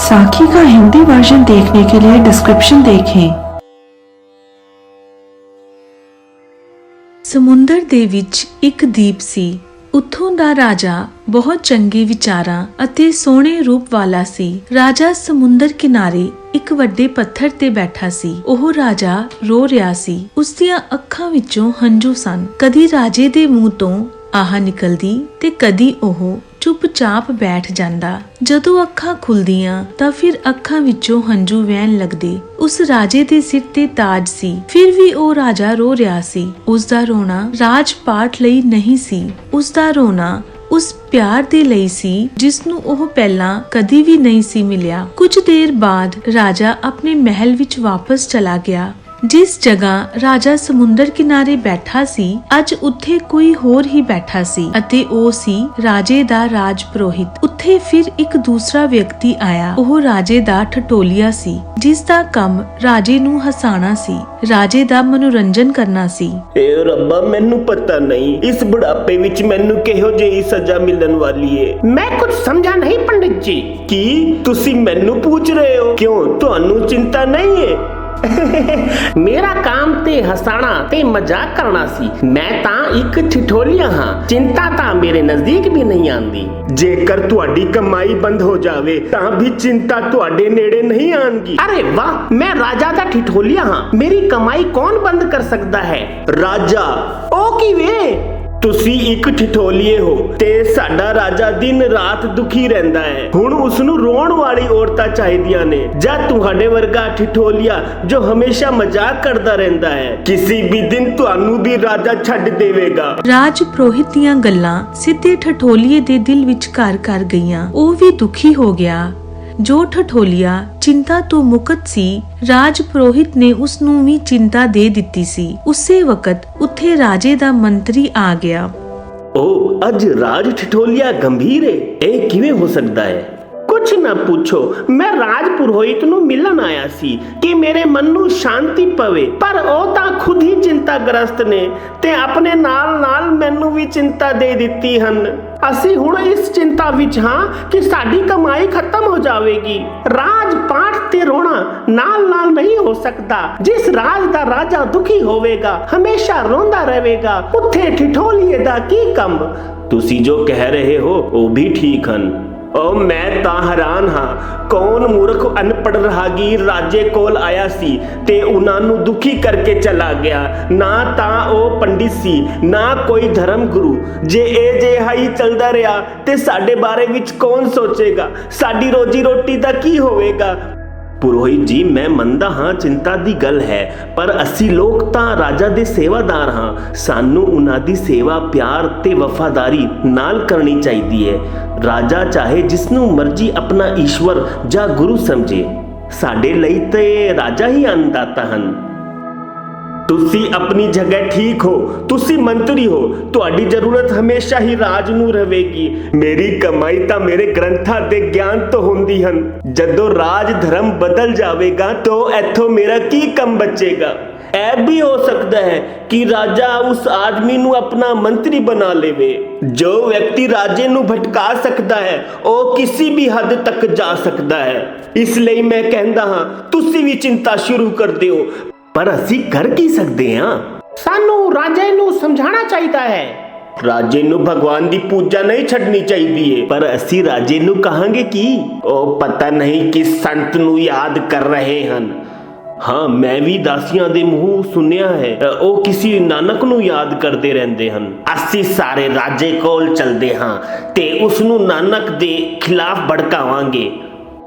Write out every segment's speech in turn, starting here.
साखी का हिंदी वर्जन देखने के लिए डिस्क्रिप्शन देखें। ਸਮੁੰਦਰ ਦੇ ਵਿੱਚ ਇੱਕ ਦੀਪ ਸੀ। ਉੱਥੋਂ ਦਾ ਰਾਜਾ ਬਹੁਤ ਚੰਗੇ ਵਿਚਾਰਾਂ ਅਤੇ ਸੋਹਣੇ ਰੂਪ ਵਾਲਾ ਸੀ। ਰਾਜਾ ਸਮੁੰਦਰ ਕਿਨਾਰੇ ਇੱਕ ਵੱਡੇ ਪੱਥਰ ਤੇ ਬੈਠਾ ਸੀ। ਉਹ ਰਾਜਾ ਰੋ ਰਿਹਾ ਸੀ। ਉਸ ਦੀਆਂ ਅੱਖਾਂ ਵਿੱਚੋਂ ਹੰਝੂ ਸਨ। ਕਦੀ ਰਾਜੇ ਦੇ ਮੂੰਹ ਤੋਂ ਆਹ ਨਿਕਲਦੀ ਤੇ ਕਦੀ ਉਹ ਚੁੱਪਚਾਪ ਬੈਠ ਜਾਂਦਾ। ਜਦੋਂ ਅੱਖਾਂ ਖੁੱਲਦੀਆਂ ਤਾਂ ਫਿਰ ਅੱਖਾਂ ਵਿੱਚੋਂ ਹੰਝੂ ਵਹਿਣ ਲੱਗਦੇ। ਉਸ ਰਾਜੇ ਦੇ ਸਿਰ ਤੇ ਤਾਜ ਸੀ, ਫਿਰ ਵੀ ਉਹ ਰਾਜਾ ਰੋ ਰਿਹਾ ਸੀ। ਉਸ ਦਾ ਰੋਣਾ ਰਾਜ ਪਾਠ ਲਈ ਨਹੀਂ ਸੀ, ਉਸ ਦਾ ਰੋਣਾ ਉਸ ਪਿਆਰ ਦੇ ਲਈ ਸੀ ਜਿਸ ਨੂੰ ਉਹ ਪਹਿਲਾਂ ਕਦੀ ਵੀ ਨਹੀਂ ਸੀ ਮਿਲਿਆ। ਕੁਝ ਦੇਰ ਬਾਅਦ ਰਾਜਾ ਆਪਣੇ ਮਹਿਲ ਵਿੱਚ ਵਾਪਸ ਚਲਾ ਗਿਆ। ਜਿਸ ਜਗ੍ਹਾ ਰਾਜਾ ਸਮੁੰਦਰ ਕਿਨਾਰੇ ਬੈਠਾ ਸੀ, ਅੱਜ ਉੱਥੇ ਕੋਈ ਹੋਰ ਹੀ ਬੈਠਾ ਸੀ ਅਤੇ ਉਹ ਸੀ ਰਾਜੇ ਦਾ ਰਾਜ ਪੁਰੋਹਿਤ। ਉੱਥੇ ਫਿਰ ਇੱਕ ਦੂਸਰਾ ਵਿਅਕਤੀ ਆਇਆ। ਉਹ ਰਾਜੇ ਦਾ ਠਠੋਲੀਆ ਸੀ ਜਿਸ ਦਾ ਕੰਮ ਰਾਜੇ ਨੂੰ ਹਸਾਣਾ ਸੀ, ਰਾਜੇ ਦਾ ਮਨੋਰੰਜਨ ਕਰਨਾ ਸੀ। ਏ ਰੱਬਾ, ਮੈਨੂੰ ਪਤਾ ਨਹੀਂ ਇਸ ਬੁਢਾਪੇ ਵਿੱਚ ਮੈਨੂੰ ਕਿਹੋ ਜਿਹੀ ਸਜ਼ਾ ਮਿਲਣ ਵਾਲੀ ਏ। ਮੈਂ ਕੁਝ ਸਮਝਾ ਨਹੀਂ ਪੰਡਿਤ ਜੀ। ਕੀ ਤੁਸੀਂ ਮੈਨੂੰ ਪੁੱਛ ਰਹੇ ਹੋ? ਕਿਉਂ, ਤੁਹਾਨੂੰ ਚਿੰਤਾ ਨਹੀਂ ਏ? ਮੇਰਾ काम ਤੇ ਹਸਾਣਾ ਤੇ ਮਜ਼ਾਕ ਕਰਨਾ ਸੀ। ਮੈਂ ਤਾਂ ਇੱਕ ਠਿਠੋਲੀਆ ਹਾਂ। ਚਿੰਤਾ ਤਾਂ ਮੇਰੇ ਨਜ਼ਦੀਕ ਵੀ ਨਹੀਂ ਆਉਂਦੀ। ਜੇਕਰ ਤੁਹਾਡੀ ਕਮਾਈ ਬੰਦ ਹੋ ਜਾਵੇ ਤਾਂ ਵੀ ਚਿੰਤਾ ਤੁਹਾਡੇ ਨੇੜੇ ਨਹੀਂ ਆਣਗੀ। ਅਰੇ ਵਾਹ, ਮੈਂ ਰਾਜਾ ਦਾ ਠਿਠੋਲੀਆ ਹਾਂ। ਮੇਰੀ ਕਮਾਈ ਕੌਣ ਬੰਦ ਕਰ ਸਕਦਾ ਹੈ? ਰਾਜਾ? ਉਹ ਕਿਵੇਂ? ਤੁਸੀਂ ਇੱਕ ਠਿਠੋਲੀਏ ਹੋ ਤੇ ਸਾਡਾ ਰਾਜਾ ਦਿਨ ਰਾਤ ਦੁਖੀ ਰਹਿੰਦਾ ਹੈ। ਹੁਣ ਉਸ ਨੂੰ ਰੋਣ ਵਾਲੀ ਔਰਤਾਂ ਚਾਹੀਦੀਆਂ ਨੇ ਜਾਂ ਤੁਹਾਡੇ ਵਰਗਾ ਠਿਠੋਲੀਆ ਜੋ ਹਮੇਸ਼ਾ ਮਜ਼ਾਕ ਕਰਦਾ ਰਹਿੰਦਾ ਹੈ। ਕਿਸੇ ਵੀ ਦਿਨ ਤੁਹਾਨੂੰ ਵੀ ਰਾਜਾ ਛੱਡ ਦੇਵੇਗਾ। ਰਾਜ ਪੁਰੋਹਿਤ ਦੀਆਂ ਗੱਲਾਂ ਸਿੱਧੇ ਠਠੋਲੀਏ ਦੇ ਦਿਲ ਵਿੱਚ ਘਰ ਕਰ ਗਈਆਂ। ਉਹ ਵੀ ਦੁਖੀ ਹੋ ਗਿਆ। ਜੋ ਠਠੋਲੀਆ ਚਿੰਤਾ ਤੋਂ ਮੁਕਤ ਸੀ, ਰਾਜ ਪੁਰੋਹਿਤ ਨੇ ਉਸ ਨੂੰ ਵੀ ਚਿੰਤਾ ਦੇ ਦਿੱਤੀ ਸੀ। ਉਸੇ ਵਕਤ ਉੱਥੇ ਰਾਜੇ ਦਾ ਮੰਤਰੀ ਆ ਗਿਆ। ਉਹ ਅੱਜ ਰਾਜ ਠਠੋਲੀਆ ਗੰਭੀਰ ਹੈ। ਇਹ ਕਿਵੇਂ ਹੋ ਸਕਦਾ ਹੈ? ਕੁਛ ਨਾ ਪੁੱਛੋ, ਮੈਂ ਰਾਜ ਪੁਰੋਹਿਤ ਨੂੰ ਮਿਲਣ ਆਇਆ ਸੀ ਕਿ ਮੇਰੇ ਮਨ ਨੂੰ ਸ਼ਾਂਤੀ ਪਵੇ, ਪਰ ਉਹ ਤਾਂ ਖੁਦ ਹੀ ਚਿੰਤਾਗ੍ਰਸਤ ਨੇ ਤੇ ਆਪਣੇ ਨਾਲ ਮੈਨੂੰ ਵੀ ਚਿੰਤਾ ਦੇ ਦਿੱਤੀ ਹਨ। ਅਸੀਂ ਹੁਣ ਇਸ ਚਿੰਤਾ ਵਿੱਚ ਹਾਂ ਕਿ ਸਾਡੀ ਕਮਾਈ ਖਤਮ ਹੋ ਜਾਵੇਗੀ। ਰਾਜ ਪਾਠ ਤੇ ਰੋਣਾ ਨਾਲ ਨਹੀਂ ਹੋ ਸਕਦਾ। ਜਿਸ ਰਾਜ ਦਾ ਰਾਜਾ ਦੁਖੀ ਹੋਵੇਗਾ, ਹਮੇਸ਼ਾ ਰੋਂਦਾ ਰਹੇਗਾ, ਉੱਥੇ ਠਿਠੋਲੀਏ ਦਾ ਕੀ ਕੰਮ? ਤੁਸੀਂ ਜੋ ਕਹਿ ਰਹੇ ਹੋ ਉਹ ਵੀ ਠੀਕ ਹਨ। ਉਹ ਮੈਂ ਤਾਂ ਹੈਰਾਨ ਹਾਂ। ਕੌਣ ਮੂਰਖ ਅਨਪੜ੍ਹ ਰਾਹਗੀਰ ਰਾਜੇ ਕੋਲ ਆਇਆ ਸੀ ਤੇ ਉਹਨਾਂ ਨੂੰ ਦੁਖੀ ਕਰਕੇ ਚਲਾ ਗਿਆ। ਨਾ ਤਾਂ ਉਹ ਪੰਡਿਤ ਸੀ, ਨਾ ਕੋਈ ਧਰਮ ਗੁਰੂ। ਜੇ ਇਹ ਜਿਹਾ ਹੀ ਚੱਲਦਾ ਰਿਹਾ ਤੇ ਸਾਡੇ ਬਾਰੇ ਵਿੱਚ ਕੌਣ ਸੋਚੇਗਾ? ਸਾਡੀ ਰੋਜੀ ਰੋਟੀ ਦਾ ਕੀ ਹੋਵੇਗਾ? ਪੁਰੋਹਿਤ ਜੀ, ਮੈਂ ਮੰਨਦਾ ਹਾਂ ਚਿੰਤਾ ਦੀ ਗੱਲ ਹੈ, ਪਰ ਅਸੀਂ ਲੋਕ ਤਾਂ ਰਾਜਾ ਦੇ ਸੇਵਾਦਾਰ ਹਾਂ। ਸਾਨੂੰ ਉਹਨਾਂ ਦੀ ਸੇਵਾ ਪਿਆਰ ਤੇ ਵਫਾਦਾਰੀ ਨਾਲ ਕਰਨੀ ਚਾਹੀਦੀ ਹੈ। ਰਾਜਾ ਚਾਹੇ ਜਿਸ ਨੂੰ ਮਰਜ਼ੀ ਆਪਣਾ ਈਸ਼ਵਰ ਜਾਂ ਗੁਰੂ ਸਮਝੇ, ਸਾਡੇ ਲਈ ਤੇ ਰਾਜਾ ਹੀ ਅੰਨਦਾਤਾ ਹਨ। ਤੁਸੀਂ ਆਪਣੀ ਜਗ੍ਹਾ ਠੀਕ ਹੋ। ਤੁਸੀਂ ਮੰਤਰੀ ਹੋ, ਤੁਹਾਡੀ ਜ਼ਰੂਰਤ ਹਮੇਸ਼ਾ ਹੀ ਰਾਜ ਨੂੰ ਰਹੇਗੀ। ਮੇਰੀ ਕਮਾਈ ਤਾਂ ਮੇਰੇ ਗ੍ਰੰਥਾਂ ਦੇ ਗਿਆਨ ਤੋਂ ਹੁੰਦੀ ਹਨ। ਜਦੋਂ ਰਾਜ ਧਰਮ ਬਦਲ ਜਾਵੇਗਾ ਤਾਂ ਇੱਥੋਂ ਮੇਰਾ ਕੀ ਕੰਮ ਬਚੇਗਾ? ਇਹ ਵੀ ਹੋ ਸਕਦਾ ਹੈ ਕਿ ਰਾਜਾ ਉਸ ਆਦਮੀ ਨੂੰ ਆਪਣਾ ਮੰਤਰੀ ਬਣਾ ਲਵੇ। ਜੋ ਵਿਅਕਤੀ ਰਾਜੇ ਨੂੰ ਭਟਕਾ ਸਕਦਾ ਹੈ ਉਹ ਕਿਸੇ ਵੀ ਹੱਦ ਤੱਕ ਜਾ ਸਕਦਾ ਹੈ। ਇਸ ਲਈ ਮੈਂ ਕਹਿੰਦਾ ਹਾਂ ਤੁਸੀਂ ਵੀ ਚਿੰਤਾ ਸ਼ੁਰੂ ਕਰ ਦਿਓ। ਪਰ ਅਸੀਂ ਕਰ ਕੀ ਸਕਦੇ ਹਾਂ? ਸਾਨੂੰ ਰਾਜੇ ਨੂੰ ਸਮਝਾਉਣਾ ਚਾਹੀਦਾ ਹੈ। ਰਾਜੇ ਨੂੰ ਭਗਵਾਨ ਦੀ ਪੂਜਾ ਨਹੀਂ ਛੱਡਣੀ ਚਾਹੀਦੀ ਹੈ। ਪਰ ਅਸੀਂ ਰਾਜੇ ਨੂੰ ਕਹਾਂਗੇ ਕਿ ਉਹ ਪਤਾ ਨਹੀਂ ਕਿਸ ਸੰਤ ਨੂੰ ਯਾਦ ਕਰ ਰਹੇ ਹਨ। ਹਾਂ, ਮੈਂ ਵੀ ਦਾਸੀਆਂ ਦੇ ਮੂੰਹ ਸੁਣਿਆ ਹੈ ਉਹ ਕਿਸੇ ਨਾਨਕ ਨੂੰ ਯਾਦ ਕਰਦੇ ਰਹਿੰਦੇ ਹਨ। ਅਸੀਂ ਸਾਰੇ ਰਾਜੇ ਕੋਲ ਚੱਲਦੇ ਹਾਂ ਤੇ ਉਸ ਨੂੰ ਨਾਨਕ ਦੇ ਖਿਲਾਫ ਭੜਕਾਵਾਂਗੇ।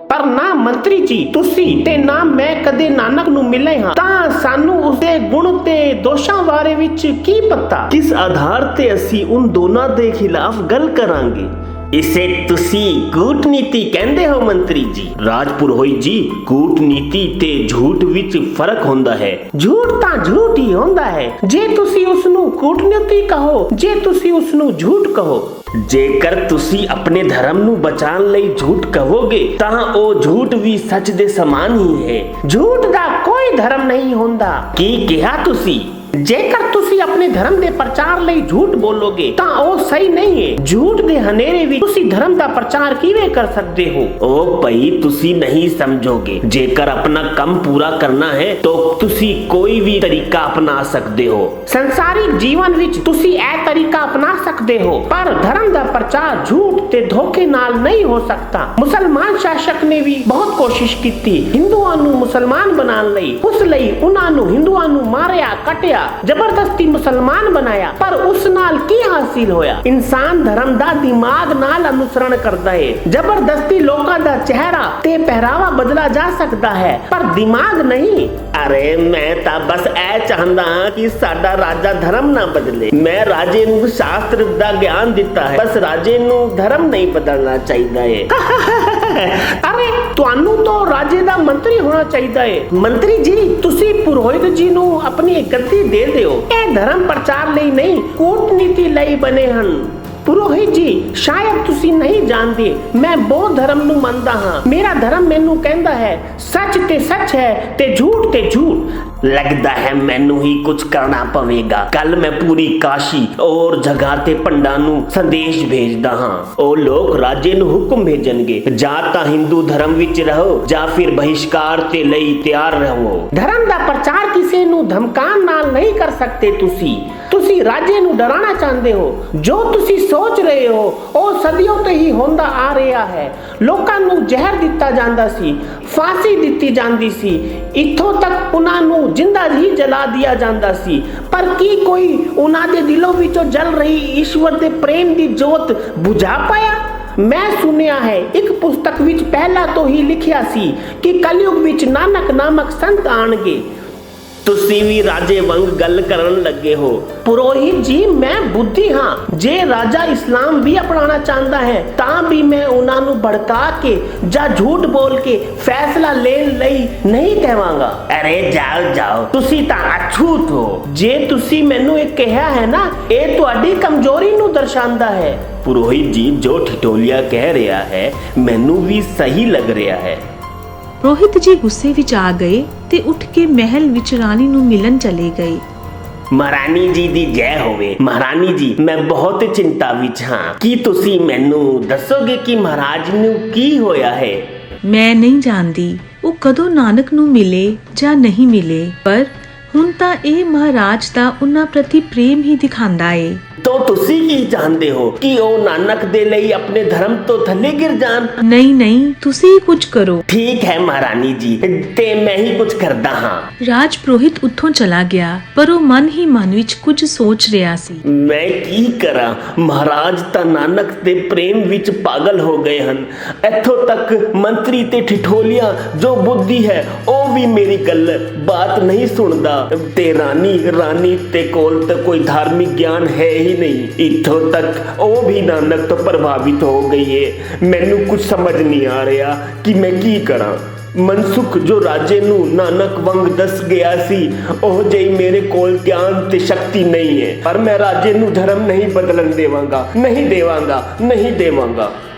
ਪਰ ਨਾ ਮੰਤਰੀ ਜੀ, ਤੁਸੀਂ ਤੇ ਨਾ ਮੈਂ ਕਦੇ ਨਾਨਕ ਨੂੰ ਮਿਲੇ ਹਾਂ, ਤਾਂ ਸਾਨੂੰ ਉਸਦੇ ਗੁਣ ਤੇ ਦੋਸ਼ਾਂ ਬਾਰੇ ਵਿੱਚ ਕੀ ਪਤਾ? ਕਿਸ ਆਧਾਰ ਤੇ ਅਸੀਂ ਉਨ ਦੋਨਾਂ ਦੇ ਖਿਲਾਫ ਗੱਲ ਕਰਾਂਗੇ? ਇਸੇ ਤੁਸੀਂ ਕੂਟਨੀਤੀ ਕਹਿੰਦੇ ਹੋ ਮੰਤਰੀ ਜੀ। ਰਾਜ ਪੁਰੋਹਿਤ ਜੀ, ਕੂਟਨੀਤੀ ਤੇ ਝੂਠ ਵਿੱਚ ਫਰਕ ਹੁੰਦਾ ਹੈ। ਝੂਠ ਤਾਂ ਝੂਠ ਹੀ ਹੁੰਦਾ ਹੈ, ਜੇ ਤੁਸੀਂ ਉਸ ਨੂੰ ਕੂਟਨੀਤੀ ਕਹੋ, ਜੇ ਤੁਸੀਂ ਉਸ ਨੂੰ ਝੂਠ ਕਹੋ। ਜੇਕਰ ਤੁਸੀਂ ਆਪਣੇ ਧਰਮ ਨੂੰ ਬਚਾਉਣ ਲਈ ਝੂਠ ਕਹੋਗੇ ਤਾਂ ਉਹ ਝੂਠ ਵੀ ਸੱਚ ਦੇ ਸਮਾਨ ਹੀ ਹੈ। ਝੂਠ ਦਾ ਕੋਈ ਧਰਮ ਨਹੀਂ ਹੁੰਦਾ। ਕੀ ਕਿਹਾ ਤੁਸੀਂ? ਜੇਕਰ ਤੁਸੀਂ ਆਪਣੇ ਧਰਮ ਦੇ ਪ੍ਰਚਾਰ ਲਈ ਝੂਠ ਬੋਲੋਗੇ ਤਾਂ ਉਹ ਸਹੀ ਨਹੀਂ ਹੈ। ਝੂਠ ਦੇ ਹਨੇਰੇ ਵਿੱਚ ਤੁਸੀਂ ਧਰਮ ਦਾ ਪ੍ਰਚਾਰ ਕਿਵੇਂ ਕਰ ਸਕਦੇ ਹੋ? ਉਹ ਭਈ ਤੁਸੀਂ ਨਹੀਂ ਸਮਝੋਗੇ। ਜੇਕਰ ਆਪਣਾ ਕੰਮ ਪੂਰਾ ਕਰਨਾ ਹੈ ਤਾਂ ਤੁਸੀਂ ਕੋਈ ਵੀ ਤਰੀਕਾ ਅਪਣਾ ਸਕਦੇ ਹੋ। ਸੰਸਾਰਿਕ ਜੀਵਨ ਵਿੱਚ ਤੁਸੀਂ ਇਹ ਤਰੀਕਾ ਅਪਣਾ ਸਕਦੇ ਹੋ, ਪਰ ਧਰਮ ਦਾ ਪ੍ਰਚਾਰ ਝੂਠ ਤੇ ਧੋਖੇ ਨਾਲ ਨਹੀਂ ਹੋ ਸਕਦਾ। ਮੁਸਲਮਾਨ ਸ਼ਾਸਕ ਨੇ ਵੀ ਬਹੁਤ ਕੋਸ਼ਿਸ਼ ਕੀਤੀ ਹਿੰਦੂਆਂ ਨੂੰ ਮੁਸਲਮਾਨ ਬਣਾਉਣ ਲਈ। ਉਸ ਲਈ ਉਹਨਾਂ ਨੂੰ ਹਿੰਦੂਆਂ ਨੂੰ ਮਾਰਿਆ, ਕਟਿਆ, ਜ਼ਬਰਦਸਤੀ ਮੁਸਲਮਾਨ ਬਣਾਇਆ। ਪਰ ਉਸ ਨਾਲ ਕੀ ਹਾਸਿਲ ਹੋਇਆ? ਇਨਸਾਨ ਧਰਮ ਦਾ ਦਿਮਾਗ ਨਾਲ ਅਨੁਸਰਣ ਕਰਦਾ ਹੈ। ਜ਼ਬਰਦਸਤੀ ਲੋਕਾਂ ਦਾ ਚਿਹਰਾ ਤੇ ਪਹਿਰਾਵਾ ਬਦਲਾ ਜਾ ਸਕਦਾ ਹੈ, ਪਰ ਦਿਮਾਗ ਨਹੀਂ। ਅਰੇ ਮੈਂ ਤਾਂ ਬਸ ਇਹ ਚਾਹੁੰਦਾ ਹਾਂ ਕਿ ਸਾਡਾ ਰਾਜਾ ਧਰਮ ਨਾ ਬਦਲੇ। ਮੈਂ ਰਾਜੇ ਨੂੰ ਸ਼ਾਸਤਰ ਦਾ ਗਿਆਨ ਦਿੱਤਾ ਹੈ, ਬਸ ਰਾਜੇ ਨੂੰ ਧਰਮ ਨਹੀਂ ਬਦਲਣਾ ਚਾਹੀਦਾ ਹੈ। ਅਰੇ ਤੁਹਾਨੂੰ ਤਾਂ ਰਾਜੇ ਦਾ ਮੰਤਰੀ ਹੋਣਾ ਚਾਹੀਦਾ ਹੈ। ਮੰਤਰੀ ਜੀ, ਤੁਸੀਂ ਪੁਰੋਹਿਤ ਜੀ ਨੂੰ ਆਪਣੀ ਗੱਦੀ ਦੇ ਦਿਓ। ਇਹ ਧਰਮ ਪ੍ਰਚਾਰ ਲਈ ਨਹੀਂ, ਕੂਟਨੀਤੀ ਲਈ ਬਣੇ ਹਨ। ਪੁਰੋਹਿਤ ਜੀ, ਸ਼ਾਇਦ ਤੁਸੀਂ ਨਹੀਂ ਜਾਣਦੇ, ਮੈਂ ਬੌਧ ਧਰਮ ਨੂੰ ਮੰਨਦਾ ਹਾਂ। ਮੇਰਾ ਧਰਮ ਮੈਨੂੰ ਕਹਿੰਦਾ ਹੈ ਸੱਚ ਤੇ ਸੱਚ ਹੈ ਤੇ ਝੂਠ ਤੇ ਝੂਠ। ਲੱਗਦਾ ਹੈ ਮੈਨੂੰ ਹੀ ਕੁਝ ਕਰਨਾ ਪਵੇਗਾ। ਕੱਲ ਮੈਂ ਪੂਰੀ ਕਾਸ਼ੀ ਔਰ ਜਗ੍ਹਾ ਤੇ ਪੰਡਾਂ ਨੂੰ ਸੰਦੇਸ਼ ਭੇਜਦਾ ਹਾਂ। ਉਹ ਲੋਕ ਰਾਜੇ ਨੂੰ ਹੁਕਮ ਭੇਜਣਗੇ, ਜਾਂ ਤਾਂ ਹਿੰਦੂ ਧਰਮ ਵਿੱਚ ਰਹੋ ਜਾਂ ਫਿਰ ਬਹਿਸ਼ਕਾਰ ਤੇ ਲਈ ਤਿਆਰ ਰਹੋ। ਧਰਮ ਦਾ ਪ੍ਰਚਾਰ ਕਿਸੇ ਨੂੰ ਧਮਕਾਉਣ ਨਾਲ ਨਹੀਂ ਕਰ ਸਕਦੇ। ਤੁਸੀਂ ਰਾਜੇ ਨੂੰ ਡਰਾਉਣਾ ਚਾਹੁੰਦੇ ਹੋ। ਜੋ ਤੁਸੀਂ ਸੋਚ ਰਹੇ ਹੋ ਉਹ ਸਦੀਆਂ ਤੋਂ ਹੀ ਹੁੰਦਾ ਆ ਰਿਹਾ ਹੈ। ਲੋਕਾਂ ਨੂੰ ਜ਼ਹਿਰ ਦਿੱਤਾ ਜਾਂਦਾ ਸੀ, ਫਾਂਸੀ ਦਿੱਤੀ ਜਾਂਦੀ ਸੀ, ਇੱਥੋਂ ਤੱਕ ਉਹਨਾਂ ਨੂੰ ਜਿੰਦਾ ਹੀ ਜਲਾ ਦਿਆ ਜਾਂਦਾ ਸੀ। ਪਰ ਕੀ ਕੋਈ ਉਹਨਾਂ ਦੇ ਦਿਲੋਂ ਵਿੱਚੋਂ ਜਲ ਰਹੀ ਈਸ਼ਵਰ ਦੇ ਪ੍ਰੇਮ ਦੀ ਜੋਤ ਬੁਝਾ ਪਾਇਆ? ਮੈਂ ਸੁਣਿਆ ਹੈ ਇੱਕ ਪੁਸਤਕ ਵਿੱਚ ਪਹਿਲਾਂ ਤੋਂ ਹੀ ਲਿਖਿਆ ਸੀ ਕਿ ਕਲਯੁਗ ਵਿੱਚ ਨਾਨਕ ਨਾਮਕ ਸੰਤ ਆਣਗੇ। ਤੁਸੀਂ ਵੀ ਰਾਜੇ ਵਾਂਗ ਗੱਲ ਕਰਨ ਲੱਗੇ ਹੋ। ਪੁਰੋਹਿਤ ਜੀ, ਮੈਂ ਬੁੱਧੀ ਹਾਂ। ਜੇ ਰਾਜਾ ਇਸਲਾਮ ਵੀ ਅਪਣਾਉਣਾ ਚਾਹੁੰਦਾ ਹੈ ਤਾਂ ਵੀ ਮੈਂ ਉਹਨਾਂ ਨੂੰ ਭੜਕਾ ਕੇ ਜਾਂ ਝੂਠ ਬੋਲ ਕੇ ਫੈਸਲਾ ਲੈਣ ਲਈ ਨਹੀਂ ਕਹਾਂਗਾ। ਅਰੇ ਜਾਓ, ਤੁਸੀਂ ਤਾਂ ਅਛੂਤ ਹੋ। ਜੇ ਤੁਸੀਂ ਮੈਨੂੰ ਇਹ ਕਿਹਾ ਹੈ ਨਾ, ਇਹ ਤੁਹਾਡੀ ਕਮਜ਼ੋਰੀ ਨੂੰ ਦਰਸਾਉਂਦਾ ਹੈ। ਪੁਰੋਹਿਤ ਜੀ, ਜੋ ਠਿਠੋਲੀਆ ਕਹਿ ਰਿਹਾ ਹੈ ਮੈਨੂੰ ਵੀ ਸਹੀ ਲੱਗ ਰਿਹਾ ਹੈ। ਰੋਹਿਤ ਜੀ ਗੁੱਸੇ ਵਿੱਚ ਆ ਗਏ ਤੇ ਉੱਠ ਕੇ ਮਹਿਲ ਵਿੱਚ ਰਾਣੀ ਨੂੰ ਮਿਲਣ ਚਲੇ ਗਏ। ਮਹਾਰਾਣੀ ਜੀ ਦੀ ਜੈ ਹੋਵੇ। ਮਹਾਰਾਣੀ ਜੀ, ਮੈਂ ਬਹੁਤ ਚਿੰਤਾ ਵਿੱਚ ਹਾਂ। ਕੀ ਤੁਸੀਂ ਮੈਨੂੰ ਦੱਸੋਗੇ ਕਿ ਮਹਾਰਾਜ ਨੂੰ ਕੀ ਹੋਇਆ ਹੈ? ਮੈਂ ਨਹੀਂ ਜਾਣਦੀ ਉਹ ਕਦੋਂ ਨਾਨਕ ਨੂੰ ਮਿਲੇ ਜਾਂ ਨਹੀਂ ਮਿਲੇ, ਪਰ ਹੁਣ ਤਾਂ ਇਹ ਮਹਾਰਾਜ ਦਾ ਉਹਨਾਂ ਪ੍ਰਤੀ ਪ੍ਰੇਮ ਹੀ ਦਿਖਾਉਂਦਾ ਏ। तो ਤੁਸੀਂ ਕੀ ਜਾਣਦੇ ਹੋ ਕਿ ਉਹ ਨਾਨਕ ਦੇ ਲਈ ਆਪਣੇ ਧਰਮ ਤੋਂ ਥੱਲੇ ਗਿਰ ਜਾਣ? ਨਹੀਂ, ਤੁਸੀਂ ਕੁਝ ਕਰੋ। ਠੀਕ ਹੈ ਮਹਾਰਾਣੀ ਜੀ, ਤੇ ਮੈਂ ਹੀ ਕੁਝ ਕਰਦਾ ਹਾਂ। ਰਾਜ ਪੁਰੋਹਿਤ ਉੱਥੋਂ ਚਲਾ ਗਿਆ, ਪਰ ਉਹ ਮਨ ਹੀ ਮਨ ਵਿੱਚ ਕੁਝ ਸੋਚ ਰਿਹਾ ਸੀ। ਮੈਂ ਕੀ ਕਰਾਂ? ਮਹਾਰਾਜ ਤਾਂ ਨਾਨਕ ਦੇ ਪ੍ਰੇਮ ਵਿੱਚ ਪਾਗਲ ਹੋ ਗਏ ਹਨ। ਇੱਥੋਂ ਤੱਕ ਮੰਤਰੀ ਤੇ ਠਿਠੋਲੀਆ ਜੋ ਬੁੱਧੀ ਹੈ ਉਹ ਵੀ ਮੇਰੀ ਗੱਲ ਬਾਤ ਨਹੀਂ ਸੁਣਦਾ, ਤੇ ਰਾਣੀ ਤੇ ਕੋਲ ਤਾਂ ਕੋਈ ਧਾਰਮਿਕ ਗਿਆਨ ਹੈ ਹੀ ਨਹੀਂ। ਇੱਥੋਂ ਤੱਕ ਉਹ ਵੀ ਨਾਨਕ ਤੋਂ ਪ੍ਰਭਾਵਿਤ ਹੋ ਗਈ ਹੈ। ਮੈਨੂੰ ਕੁਝ ਸਮਝ ਨਹੀਂ ਆ ਰਿਹਾ ਕਿ ਮੈਂ ਕੀ ਕਰਾਂ। ਮਨਸੁਖ ਜੋ ਰਾਜੇ ਨੂੰ ਨਾਨਕ ਵਾਂਗ ਦੱਸ ਗਿਆ ਸੀ, ਉਹ ਜਿਹੀ ਮੇਰੇ ਕੋਲ ਗਿਆਨ ਤੇ ਸ਼ਕਤੀ ਨਹੀਂ ਹੈ। ਪਰ ਮੈਂ ਰਾਜੇ ਨੂੰ ਧਰਮ ਨਹੀਂ ਬਦਲਣ ਦੇਵਾਂਗਾ, ਨਹੀਂ ਦੇਵਾਂਗਾ।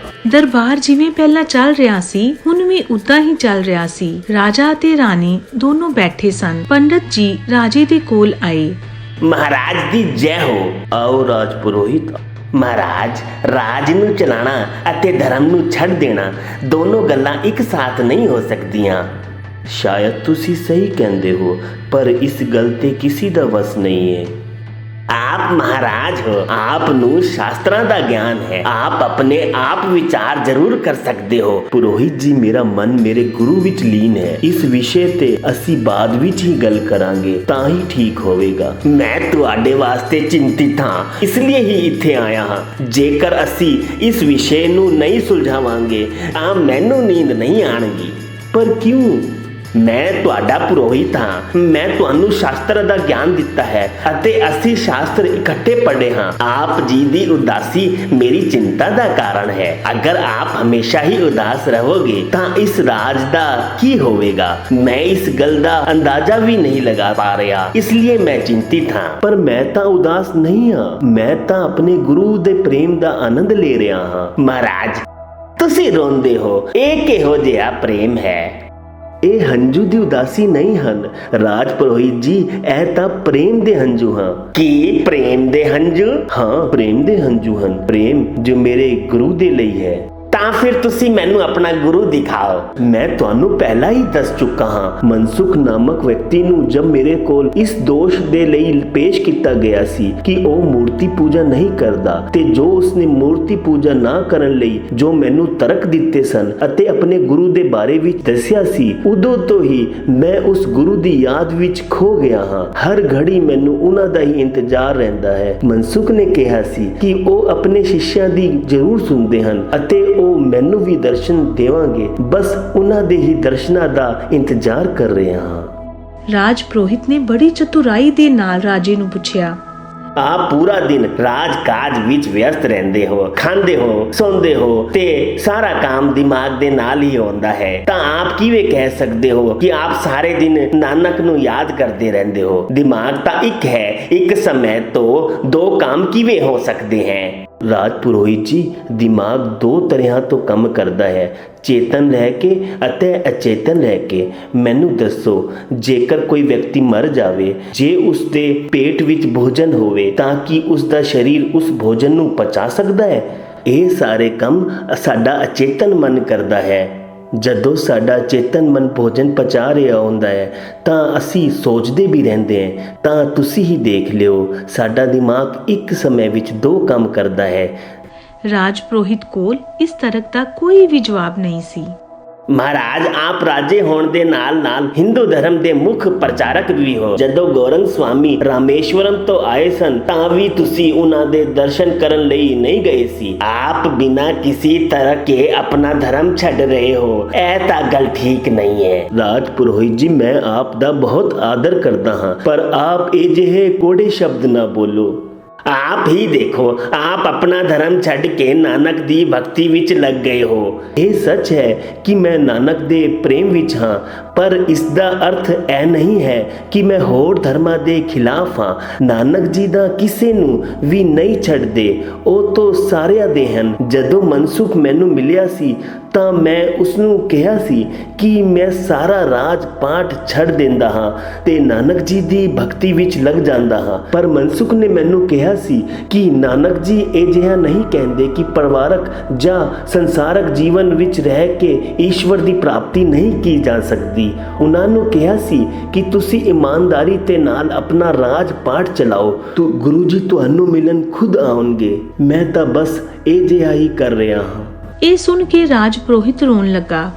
ਦਰਬਾਰ ਜਿਵੇਂ ਪਹਿਲਾਂ ਚੱਲ ਰਿਹਾ ਸੀ, ਹੁਣ ਵੀ ਉਦਾਂ ਹੀ ਚੱਲ ਰਿਹਾ ਸੀ। ਰਾਜਾ ਅਤੇ ਰਾਣੀ ਦੋਨੋਂ ਬੈਠੇ ਸਨ। ਪੰਡਤ ਜੀ ਰਾਜੇ ਦੇ ਕੋਲ ਆਏ। ਮਹਾਰਾਜ ਦੀ ਜੈ ਹੋ। ਆਓ ਰਾਜ ਪੁਰੋਹਿਤ। ਮਹਾਰਾਜ, ਰਾਜ ਨੂੰ ਚਲਾਣਾ ਅਤੇ ਧਰਮ ਨੂੰ ਛੱਡ ਦੇਣਾ ਦੋਨੋਂ ਗੱਲਾਂ ਇੱਕ ਸਾਥ ਨਹੀਂ ਹੋ ਸਕਦੀਆਂ। ਸ਼ਾਇਦ ਤੁਸੀਂ ਸਹੀ ਕਹਿੰਦੇ ਹੋ, ਪਰ ਇਸ ਗੱਲ ਤੇ ਕਿਸੇ ਦਾ ਵਸ ਨਹੀਂ ਹੈ। आप महाराज हो, आप ਨੂੰ ਸ਼ਾਸਤਰਾਂ ਦਾ ਗਿਆਨ ਹੈ। ਆਪ ਆਪਣੇ ਆਪ ਵਿਚਾਰ ਜ਼ਰੂਰ ਕਰ ਸਕਦੇ ਹੋ। ਪੁਰੋਹਿਤ ਜੀ, ਮੇਰਾ ਮਨ ਮੇਰੇ ਗੁਰੂ ਵਿੱਚ ਲੀਨ ਹੈ। ਇਸ ਵਿਸ਼ੇ ਤੇ ਅਸੀਂ ਬਾਅਦ ਵਿੱਚ ਹੀ ਗੱਲ ਕਰਾਂਗੇ, ਤਾਂ ਹੀ ਠੀਕ ਹੋਵੇਗਾ। ਮੈਂ ਤੁਹਾਡੇ ਵਾਸਤੇ ਚਿੰਤਿਤ ਹਾਂ, ਇਸ ਲਈ ਹੀ ਇੱਥੇ ਆਇਆ ਹਾਂ। ਜੇਕਰ ਅਸੀਂ ਇਸ ਵਿਸ਼ੇ ਨੂੰ ਨਹੀਂ ਸੁਲਝਾਵਾਂਗੇ ਤਾਂ ਮੈਨੂੰ ਨੀਂਦ ਨਹੀਂ ਆਣਗੀ। ਪਰ ਕਿਉਂ? ਮੈਂ ਤੁਹਾਡਾ ਪੁਰੋਹਿਤ ਹਾਂ। ਮੈਂ ਤੁਹਾਨੂੰ ਸ਼ਾਸਤਰ ਦਾ ਗਿਆਨ ਦਿੱਤਾ ਹੈ ਅਤੇ ਅਸੀਂ ਸ਼ਾਸਤਰ ਇਕੱਠੇ ਪੜ੍ਹੇ ਹਾਂ। ਆਪ ਜੀ ਦੀ ਉਦਾਸੀ ਮੇਰੀ ਚਿੰਤਾ ਦਾ ਕਾਰਨ ਹੈ। ਅਗਰ ਆਪ ਹਮੇਸ਼ਾ ਹੀ ਉਦਾਸ ਰਹੋਗੇ ਤਾਂ ਇਸ ਰਾਜ ਦਾ ਕੀ ਹੋਵੇਗਾ? ਮੈਂ ਇਸ ਗੱਲ ਦਾ ਅੰਦਾਜ਼ਾ ਵੀ ਨਹੀਂ ਲਗਾ ਪਾ ਰਿਹਾ, ਇਸ ਲਈ ਮੈਂ ਚਿੰਤਿਤ ਹਾਂ। ਪਰ ਮੈਂ ਤਾਂ ਉਦਾਸ ਨਹੀਂ ਹਾਂ, ਮੈਂ ਤਾਂ ਆਪਣੇ ਗੁਰੂ ਦੇ ਪ੍ਰੇਮ ਦਾ ਆਨੰਦ ਲੈ ਰਿਹਾ ਹਾਂ। ਮਹਾਰਾਜ, ਤੁਸੀਂ ਰੋਂਦੇ ਹੋ, ਇਹ ਕਿਹੋ ਜਿਹਾ ਪ੍ਰੇਮ ਹੈ? ਇਹ ਹੰਝੂ ਦੀ ਉਦਾਸੀ ਨਹੀਂ ਹਨ ਰਾਜ ਪੁਰੋਹਿਤ ਜੀ, ਇਹ ਤਾਂ ਪ੍ਰੇਮ ਦੇ ਹੰਝੂ ਹਨ। ਕੀ ਪ੍ਰੇਮ ਦੇ ਹੰਝੂ? ਹਾਂ, ਪ੍ਰੇਮ ਦੇ ਹੰਝੂ ਹਨ, ਪ੍ਰੇਮ ਜੋ ਮੇਰੇ ਗੁਰੂ ਦੇ ਲਈ ਹੈ। ਤਾਂ ਫਿਰ ਤੁਸੀਂ ਮੈਨੂੰ ਆਪਣਾ ਗੁਰੂ ਦਿਖਾਓ। ਮੈਂ ਤੁਹਾਨੂੰ ਪਹਿਲਾਂ ਹੀ ਦੱਸ ਚੁੱਕਾ ਹਾਂ, ਮਨਸੁਖ ਨਾਮਕ ਵਿਅਕਤੀ ਨੂੰ ਜਦ ਮੇਰੇ ਕੋਲ ਇਸ ਦੋਸ਼ ਦੇ ਲਈ ਪੇਸ਼ ਕੀਤਾ ਗਿਆ ਸੀ ਕਿ ਉਹ ਮੂਰਤੀ ਪੂਜਾ ਨਹੀਂ ਕਰਦਾ ਤੇ ਜੋ ਉਸਨੇ ਮੂਰਤੀ ਪੂਜਾ ਨਾ ਕਰਨ ਲਈ ਜੋ ਮੈਨੂੰ ਤਰਕ ਦਿੱਤੇ ਸਨ ਅਤੇ ਆਪਣੇ ਗੁਰੂ ਦੇ ਬਾਰੇ ਵਿੱਚ ਦੱਸਿਆ ਸੀ, ਉਦੋਂ ਤੋਂ ਹੀ ਮੈਂ ਉਸ ਗੁਰੂ ਦੀ ਯਾਦ ਵਿੱਚ ਖੋ ਗਿਆ ਹਾਂ। ਹਰ ਘੜੀ ਮੈਨੂੰ ਉਹਨਾਂ ਦਾ ਹੀ ਇੰਤਜ਼ਾਰ ਰਹਿੰਦਾ ਹੈ। ਮਨਸੁਖ ਨੇ ਕਿਹਾ ਸੀ ਕਿ ਉਹ ਆਪਣੇ ਸ਼ਿਸ਼ਿਆਂ ਦੀ ਜ਼ਰੂਰ ਸੁਣਦੇ ਹਨ ਅਤੇ ਉਹ ਮੈਨੂੰ ਵੀ ਦਰਸ਼ਨ ਦੇਵਾਂਗੇ, ਬਸ ਉਹਨਾਂ ਦੇ ਹੀ ਦਰਸ਼ਨਾਂ ਦਾ ਇੰਤਜ਼ਾਰ ਕਰ ਰਿਹਾ ਹਾਂ। ਰਾਜ ਪੁਰੋਹਿਤ ਨੇ ਬੜੀ ਚਤੁਰਾਈ ਦੇ ਨਾਲ ਰਾਜੇ ਨੂੰ ਪੁੱਛਿਆ, ਆਪ ਪੂਰਾ ਦਿਨ ਰਾਜ ਕਾਜ ਵਿੱਚ ਵਿਅਸਤ ਰਹਿੰਦੇ ਹੋ, ਖਾਂਦੇ ਹੋ, ਸੌਂਦੇ ਹੋ ਤੇ ਸਾਰਾ ਕੰਮ ਦਿਮਾਗ ਦੇ ਨਾਲ ਹੀ ਹੁੰਦਾ ਹੈ, ਤਾਂ ਆਪ ਕਿਵੇਂ ਕਹਿ ਸਕਦੇ ਹੋ ਕਿ ਆਪ ਸਾਰੇ ਦਿਨ ਨਾਨਕ ਨੂੰ ਯਾਦ ਕਰਦੇ ਰਹਿੰਦੇ ਹੋ? ਦਿਮਾਗ ਤਾਂ ਇੱਕ ਹੈ, ਇੱਕ ਸਮੇਂ ਤੋਂ ਦੋ ਕੰਮ ਕਿਵੇਂ ਹੋ ਸਕਦੇ ਹੈ? ਰਾਜ ਪੁਰੋਹਿਤ ਜੀ, ਦਿਮਾਗ ਦੋ ਤਰ੍ਹਾਂ ਤੋਂ ਕੰਮ ਕਰਦਾ ਹੈ, ਚੇਤਨ ਰਹਿ ਕੇ ਅਤੇ ਅਚੇਤਨ ਰਹਿ ਕੇ। ਮੈਨੂੰ ਦੱਸੋ, ਜੇਕਰ ਕੋਈ ਵਿਅਕਤੀ ਮਰ ਜਾਵੇ, ਜੇ ਉਸ ਦੇ ਪੇਟ ਵਿੱਚ ਭੋਜਨ ਹੋਵੇ ਤਾਂ ਕੀ ਉਸ ਦਾ ਸਰੀਰ ਉਸ ਭੋਜਨ ਨੂੰ ਪਚਾ ਸਕਦਾ ਹੈ? ਇਹ ਸਾਰੇ ਕੰਮ ਸਾਡਾ ਅਚੇਤਨ ਮਨ ਕਰਦਾ ਹੈ। ਜਦੋਂ ਸਾਡਾ ਚੇਤਨ ਮਨ ਭੋਜਨ ਪਚਾ ਰਿਹਾ ਹੁੰਦਾ ਹੈ ਤਾਂ ਅਸੀਂ ਸੋਚਦੇ ਵੀ ਰਹਿੰਦੇ ਹਾਂ। ਤਾਂ ਤੁਸੀਂ ਹੀ ਦੇਖ ਲਿਓ, ਸਾਡਾ ਦਿਮਾਗ ਇੱਕ ਸਮੇਂ ਵਿੱਚ ਦੋ ਕੰਮ ਕਰਦਾ ਹੈ। ਰਾਜ ਪੁਰੋਹਿਤ ਕੋਲ ਇਸ ਤਰਕ ਦਾ ਕੋਈ ਵੀ ਜਵਾਬ ਨਹੀਂ ਸੀ। ਮਹਾਰਾਜ, ਆਪ ਰਾਜੇ ਹੋਣ ਦੇ ਨਾਲ ਹਿੰਦੂ ਧਰਮ ਦੇ ਮੁੱਖ ਪ੍ਰਚਾਰਕ ਵੀ ਹੋ। ਜਦੋਂ ਗੌਰੰਗ ਸਵਾਮੀ ਰਾਮੇਸ਼ਵਰਮ ਤੋਂ ਆਏ ਸਨ ਤਾਂ ਵੀ ਤੁਸੀਂ ਉਹਨਾਂ ਦੇ ਦਰਸ਼ਨ ਕਰਨ ਲਈ ਨਹੀਂ ਗਏ ਸੀ। ਆਪ ਬਿਨਾਂ ਕਿਸੇ ਤਰ੍ਹਾਂ ਕੇ ਆਪਣਾ ਧਰਮ ਛੱਡ ਰਹੇ ਹੋ, ਇਹ ਤਾਂ ਗੱਲ ਠੀਕ ਨਹੀਂ ਹੈ। ਰਾਜ ਪੁਰੋਹਿਤ ਜੀ, ਮੈਂ ਆਪ ਦਾ ਬਹੁਤ ਆਦਰ ਕਰਦਾ ਹਾਂ, ਪਰ ਆਪ ਇਹ ਜਿਹੇ ਕੋੜੇ ਸ਼ਬਦ ਨਾ ਬੋਲੋ। ਆਪ ਹੀ ਦੇਖੋ, ਆਪ ਆਪਣਾ ਧਰਮ ਛੱਡ ਕੇ ਨਾਨਕ ਦੀ ਭਗਤੀ ਵਿੱਚ ਲੱਗ ਗਏ ਹੋ। ਇਹ ਸੱਚ ਹੈ ਕਿ ਮੈਂ ਨਾਨਕ ਦੇ ਪ੍ਰੇਮ ਵਿੱਚ ਹਾਂ, ਪਰ ਇਸ ਦਾ ਅਰਥ ਇਹ ਨਹੀਂ ਹੈ ਕਿ ਮੈਂ ਹੋਰ ਧਰਮਾਂ ਦੇ ਖਿਲਾਫ ਹਾਂ। ਨਾਨਕ ਜੀ ਦਾ ਕਿਸੇ ਨੂੰ ਵੀ ਨਹੀਂ ਛੱਡਦੇ, ਉਹ ਤਾਂ ਸਾਰਿਆਂ ਦੇ ਹਨ। ਜਦੋਂ ਮਨਸੁਖ ਮੈਨੂੰ ਮਿਲਿਆ ਸੀ ਤਾਂ ਮੈਂ ਉਸਨੂੰ ਕਿਹਾ ਸੀ ਕਿ ਮੈਂ ਸਾਰਾ ਰਾਜ ਪਾਠ ਛੱਡ ਦਿੰਦਾ ਹਾਂ ਤੇ ਨਾਨਕ ਜੀ ਦੀ ਭਗਤੀ ਵਿੱਚ ਲੱਗ ਜਾਂਦਾ ਹਾਂ, ਪਰ ਮਨਸੁਖ ਨੇ ਮੈਨੂੰ ਕਿਹਾ ਸੀ ਕਿ ਨਾਨਕ ਜੀ ਇਹ ਜਿਹਾ ਨਹੀਂ ਕਹਿੰਦੇ ਕਿ ਪਰਿਵਾਰਕ ਜਾਂ ਸੰਸਾਰਕ ਜੀਵਨ ਵਿੱਚ ਰਹਿ ਕੇ ਈਸ਼ਵਰ ਦੀ ਪ੍ਰਾਪਤੀ ਨਹੀਂ ਕੀ ਜਾ ਸਕਦੀ। ਉਹਨਾਂ ਨੂੰ ਕਿਹਾ ਸੀ ਕਿ ਤੁਸੀਂ ਇਮਾਨਦਾਰੀ ਤੇ ਨਾਲ ਆਪਣਾ ਰਾਜ ਪਾਠ ਚਲਾਓ ਤਾਂ ਗੁਰੂ ਜੀ ਤੁਹਾਨੂੰ ਮਿਲਣ ਖੁਦ ਆਉਣਗੇ। ਮੈਂ ਤਾਂ ਬਸ ਇਹ ਜਿਹਾ ਹੀ ਕਰ ਰਿਹਾ ਹਾਂ। ਇਹ ਸੁਣ ਕੇ ਰਾਜ ਪੁਰੋਹਿਤ ਰੋਣ ਲੱਗਾ।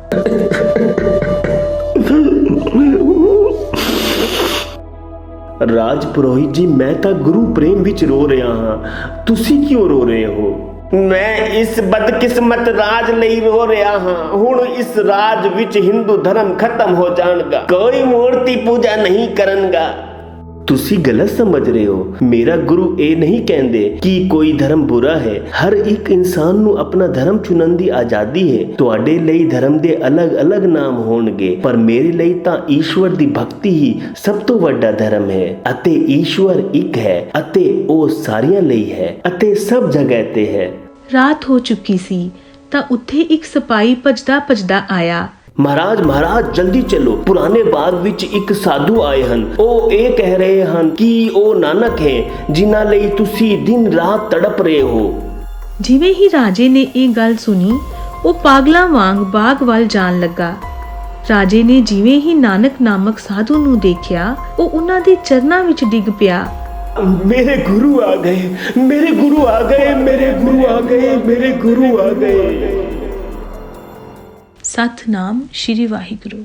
ਰਾਜ ਪੁਰੋਹਿਤ ਜੀ, ਮੈਂ ਤਾਂ ਗੁਰੂ ਪ੍ਰੇਮ ਵਿੱਚ ਰੋ ਰਿਹਾ ਹਾਂ, ਤੁਸੀਂ ਕਿਉਂ ਰੋ ਰਹੇ ਹੋ? ਮੈਂ ਇਸ ਬਦਕਿਸਮਤ ਰਾਜ ਲਈ ਰੋ ਰਿਹਾ ਹਾਂ। ਹੁਣ ਇਸ ਰਾਜ ਵਿੱਚ ਹਿੰਦੂ ਧਰਮ ਖਤਮ ਹੋ ਜਾਣਗਾ, ਕੋਈ ਮੂਰਤੀ ਪੂਜਾ ਨਹੀਂ ਕਰਨਗਾ। ਤੁਸੀਂ ਗਲਤ ਸਮਝ ਰਹੇ ਹੋ। ਮੇਰਾ ਗੁਰੂ ਇਹ ਨਹੀਂ ਕਹਿੰਦੇ ਕਿ ਕੋਈ ਧਰਮ ਬੁਰਾ ਹੈ। ਹਰ ਇੱਕ ਇਨਸਾਨ ਨੂੰ ਆਪਣਾ ਧਰਮ ਚੁਣਨ ਦੀ ਆਜ਼ਾਦੀ ਹੈ। ਤੁਹਾਡੇ ਲਈ ਧਰਮ ਦੇ ਅਲੱਗ-ਅਲੱਗ ਨਾਮ ਹੋਣਗੇ, ਪਰ ਮੇਰੇ ਲਈ ਤਾਂ ਈਸ਼ਵਰ ਦੀ ਭਗਤੀ ਹੀ ਸਭ ਤੋਂ ਵੱਡਾ ਧਰਮ ਹੈ ਅਤੇ ਈਸ਼ਵਰ ਇੱਕ ਹੈ ਅਤੇ ਉਹ ਸਾਰਿਆਂ ਲਈ ਹੈ ਅਤੇ ਸਭ ਜਗ੍ਹਾ ਤੇ ਹੈ। ਰਾਤ ਹੋ ਚੁੱਕੀ ਸੀ ਤਾਂ ਉੱਥੇ ਇੱਕ ਸਿਪਾਹੀ ਭੱਜਦਾ ਆਇਆ। ਮਹਾਰਾਜ ਜਲਦੀ ਚਲੋ, ਪੁਰਾਣੇ ਬਾਗ ਵਿੱਚ ਇੱਕ ਸਾਧੂ ਆਏ ਹਨ। ਉਹ ਇਹ ਕਹਿ ਰਹੇ ਹਨ ਕਿ ਉਹ ਨਾਨਕ ਹੈ ਜਿਨ੍ਹਾਂ ਲਈ ਤੁਸੀਂ ਦਿਨ ਰਾਤ ਤੜਪ ਰਹੇ ਹੋ। ਜਿਵੇਂ ਹੀ ਰਾਜੇ ਨੇ ਇਹ ਗੱਲ ਸੁਣੀ, ਉਹ ਪਾਗਲਾਂ ਵਾਂਗ ਬਾਗ ਵੱਲ ਜਾਣ ਲੱਗਾ। ਰਾਜੇ ਨੇ ਜਿਵੇਂ ਹੀ ਨਾਨਕ ਨਾਮਕ ਸਾਧੂ ਨੂੰ ਦੇਖਿਆ, ਉਹ ਉਹਨਾਂ ਦੇ ਚਰਨਾਂ ਵਿੱਚ ਡਿੱਗ ਪਿਆ। ਮੇਰੇ ਗੁਰੂ ਆ ਗਏ, ਮੇਰੇ ਗੁਰੂ ਆ ਗਏ, ਮੇਰੇ ਗੁਰੂ ਆ ਗਏ, ਮੇਰੇ ਗੁਰੂ ਆ ਗਏ। ਸਤਿਨਾਮ ਸ਼੍ਰੀ ਵਾਹਿਗੁਰੂ।